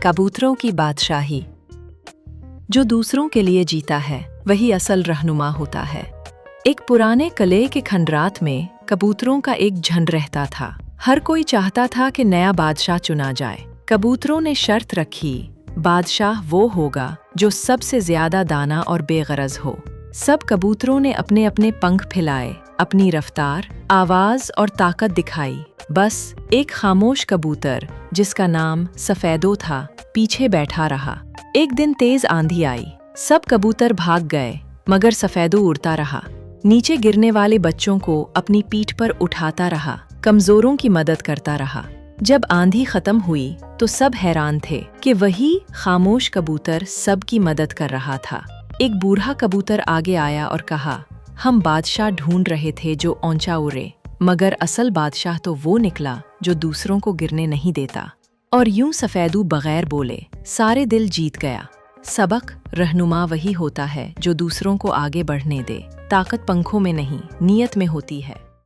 कबूतरों की बादशाही। जो दूसरों के लिए जीता है वही असल रहनुमा होता है। एक पुराने किले के खंडरात में कबूतरों का एक झुंड रहता था। हर कोई चाहता था कि नया बादशाह चुना जाए। कबूतरों ने शर्त रखी, बादशाह वो होगा जो सबसे ज्यादा दाना और बेगरज हो। सब कबूतरों ने अपने अपने पंख फैलाए, अपनी रफ्तार, आवाज और ताकत दिखाई। बस एक खामोश कबूतर जिसका नाम सफेदो था पीछे बैठा रहा। एक दिन तेज आंधी आई, सब कबूतर भाग गए मगर सफेदो उड़ता रहा। नीचे गिरने वाले बच्चों को अपनी पीठ पर उठाता रहा, कमजोरों की मदद करता रहा। जब आंधी खत्म हुई तो सब हैरान थे कि वही खामोश कबूतर सबकी मदद कर रहा था। एक बूढ़ा कबूतर आगे आया और कहा, हम बादशाह ढूंढ रहे थे जो ऊंचा उड़े, मगर असल बादशाह तो वो निकला जो दूसरों को गिरने नहीं देता। और यूं सफेदू बगैर बोले सारे दिल जीत गया। सबक, रहनुमा वही होता है जो दूसरों को आगे बढ़ने दे। ताकत पंखों में नहीं, नीयत में होती है।